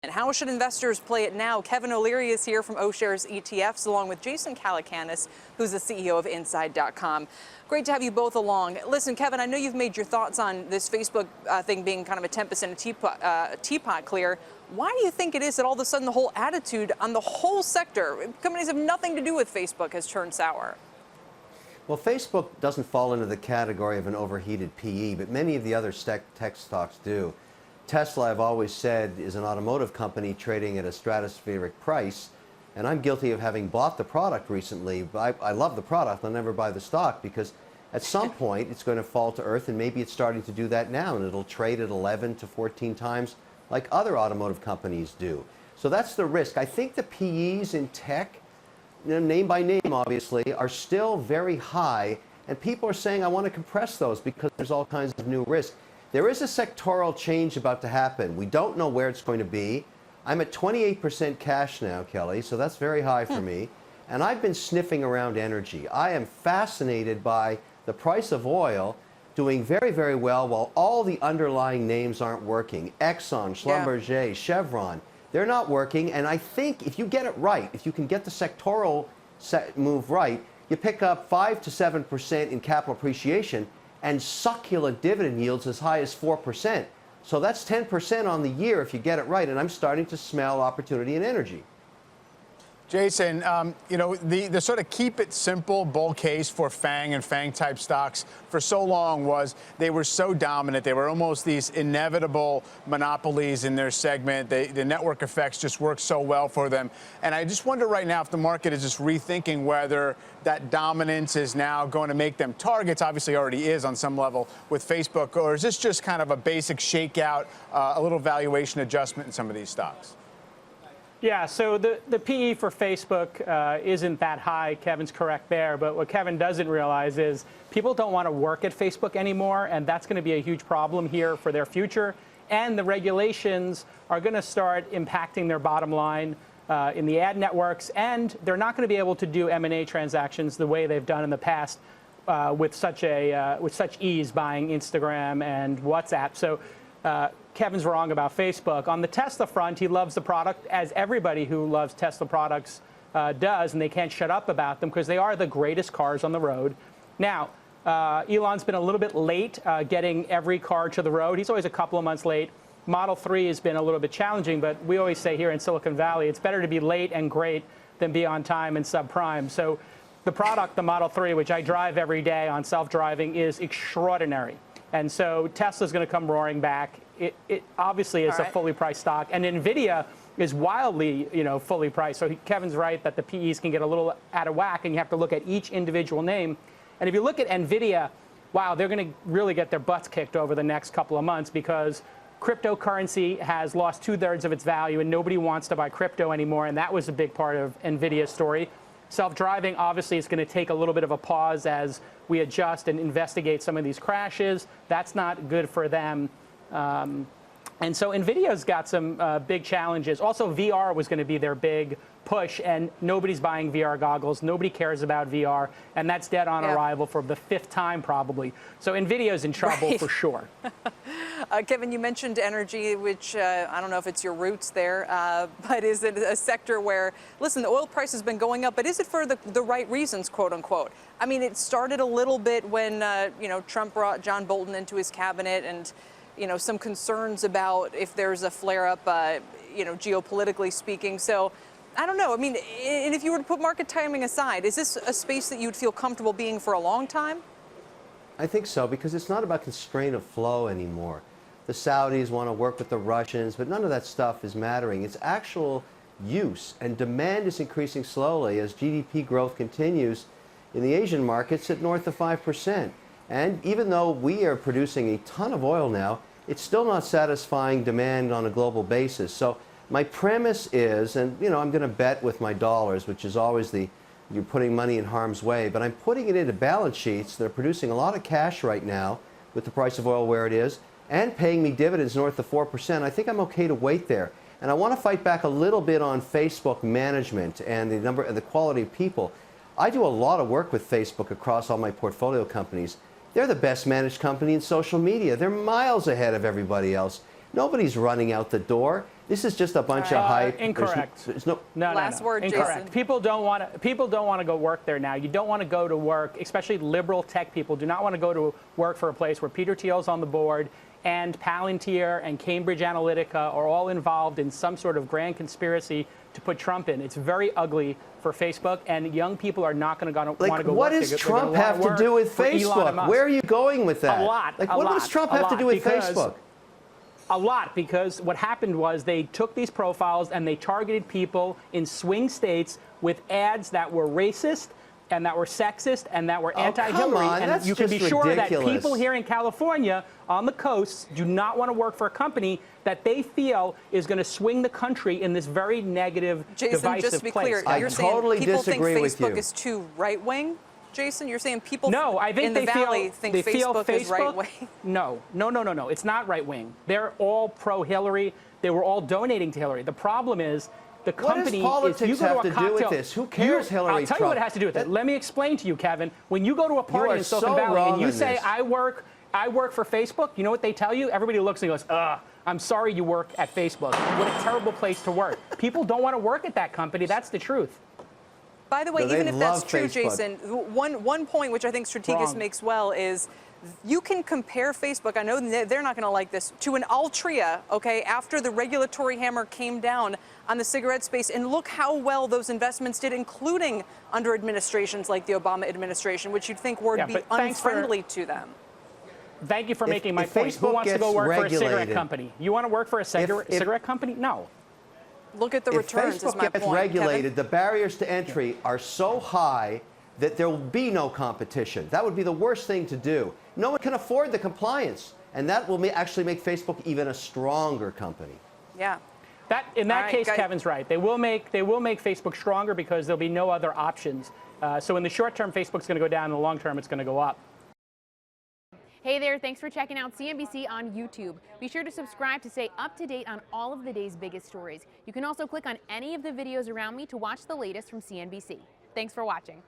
And how should investors play it now? Kevin O'Leary is here from O-Shares ETFs, along with Jason Calacanis, who's the CEO of Inside.com. Great to have you both along. Listen, Kevin, I know you've made your thoughts on this Facebook thing being kind of a 10% teapot clear. Why do you think it is that all of a sudden the whole attitude on the whole sector, companies have nothing to do with Facebook, has turned sour? Well, Facebook doesn't fall into the category of an overheated PE, but many of the other tech stocks do. Tesla, I've always said, is an automotive company trading at a stratospheric price, and I'm guilty of having bought the product recently. I love the product. I'll never buy the stock because at some point it's going to fall to earth, and maybe it's starting to do that now, and it'll trade at 11 to 14 times like other automotive companies do. So that's the risk. I think the PEs in tech, name by name obviously, are still very high, and people are saying I want to compress those because there's all kinds of new risk. There is a sectoral change about to happen. We don't know where it's going to be. I'm at 28% cash now, Kelly, so that's very high for me. And I've been sniffing around energy. I am fascinated by the price of oil doing very, very well while all the underlying names aren't working. Exxon, Schlumberger, Chevron, they're not working. And I think if you get it right, if you can get the sectoral move right, you pick up 5 to 7% in capital appreciation and succulent dividend yields as high as 4%. So that's 10% on the year if you get it right, and I'm starting to smell opportunity in energy. Jason, you know, the sort of keep it simple bull case for FANG and FANG type stocks for so long was they were so dominant. They were almost these inevitable monopolies in their segment. The network effects just worked so well for them. And I just wonder right now if the market is just rethinking whether that dominance is now going to make them targets, obviously already is on some level with Facebook, or is this just kind of a basic shakeout, a little valuation adjustment in some of these stocks? Yeah, so the PE for Facebook isn't that high. Kevin's correct there. But what Kevin doesn't realize is people don't want to work at Facebook anymore, and that's going to be a huge problem here for their future. And the regulations are going to start impacting their bottom line in the ad networks, and they're not going to be able to do M&A transactions the way they've done in the past with such ease, buying Instagram and WhatsApp. So Kevin's wrong about Facebook. On the Tesla front, he loves the product, as everybody who loves Tesla products does, and they can't shut up about them because they are the greatest cars on the road. Now, Elon's been a little bit late getting every car to the road. He's always a couple of months late. Model 3 has been a little bit challenging, but we always say here in Silicon Valley, it's better to be late and great than be on time and subprime. So the product, the Model 3, which I drive every day on self-driving, is extraordinary. And so Tesla's going to come roaring back. It obviously is a fully priced stock, and Nvidia is wildly, fully priced. So Kevin's right that the PEs can get a little out of whack, and you have to look at each individual name. And if you look at Nvidia, wow, they're going to really get their butts kicked over the next couple of months because cryptocurrency has lost 2/3 of its value, and nobody wants to buy crypto anymore. And that was a big part of Nvidia's story. Self-driving, obviously, is going to take a little bit of a pause as we adjust and investigate some of these crashes. That's not good for them. And so NVIDIA's got some big challenges. Also, VR was going to be their big push, and nobody's buying VR goggles. Nobody cares about VR, and that's dead on arrival for the 5th time probably. So NVIDIA's in trouble for sure. Kevin, you mentioned energy, which I don't know if it's your roots there, but is it a sector where, listen, the oil price has been going up, but is it for the right reasons, quote unquote? I mean, it started a little bit when, Trump brought John Bolton into his cabinet, and some concerns about if there's a flare-up, geopolitically speaking. So I don't know. I mean, and if you were to put market timing aside, is this a space that you'd feel comfortable being for a long time? I think so, because it's not about constraint of flow anymore. The Saudis want to work with the Russians, but none of that stuff is mattering. It's actual use, and demand is increasing slowly as GDP growth continues in the Asian markets at north of 5%. And even though we are producing a ton of oil now, it's still not satisfying demand on a global basis. So my premise is, and I'm going to bet with my dollars, which is always you're putting money in harm's way, but I'm putting it into balance sheets that are producing a lot of cash right now with the price of oil where it is, and paying me dividends north of 4%. I think I'm okay to wait there. And I want to fight back a little bit on Facebook management and the quality of people. I do a lot of work with Facebook across all my portfolio companies. They're the best managed company in social media. They're miles ahead of everybody else. Nobody's running out the door. This is just a bunch of hype. Incorrect. There's no. No, Last word, incorrect. Jason. People don't want to go work there now. You don't want to go to work, especially liberal tech people do not want to go to work for a place where Peter Thiel's on the board and Palantir and Cambridge Analytica are all involved in some sort of grand conspiracy to put Trump in. It's very ugly for Facebook, and young people are not going to want to go work. What does Trump have to do with Facebook? Where are you going with that? A lot. What does Trump have to do with Facebook? A lot, because what happened was they took these profiles and they targeted people in swing states with ads that were racist and that were sexist and that were anti-Hillary. And you can be sure that people here in California on the coast do not want to work for a company that they feel is going to swing the country in this very negative, divisive place. Jason, just to be clear, you're totally saying people think disagree with Facebook you. is too right-wing? Jason, you're saying people I think in the Valley think Facebook is right-wing? No. It's not right-wing. They're all pro-Hillary. They were all donating to Hillary. The problem is the company what does politics have to do with this? Who cares, Hillary? I'll tell you what it has to do with it. Let me explain to you, Kevin. When you go to a party in Silicon Valley and you say, I work for Facebook, you know what they tell you? Everybody looks and goes, I'm sorry you work at Facebook. What a terrible place to work. People don't want to work at that company. That's the truth. By the way, even if that's true, Facebook. Jason, one point which I think Strategas makes well is you can compare Facebook, I know they're not going to like this, to an Altria, okay, after the regulatory hammer came down on the cigarette space. And look how well those investments did, including under administrations like the Obama administration, which you'd think would be unfriendly to them. Thank you for making my point. Who wants to go work for a cigarette company? You want to work for a cigarette company? No. Look at the returns, is my point. If Facebook gets regulated, the barriers to entry are so high that there will be no competition. That would be the worst thing to do. No one can afford the compliance, and that will actually make Facebook even a stronger company. Yeah. In that case, Kevin's right. They will make Facebook stronger because there'll be no other options. So in the short term, Facebook's going to go down. In the long term, it's going to go up. Hey there, thanks for checking out CNBC on YouTube. Be sure to subscribe to stay up to date on all of the day's biggest stories. You can also click on any of the videos around me to watch the latest from CNBC. Thanks for watching.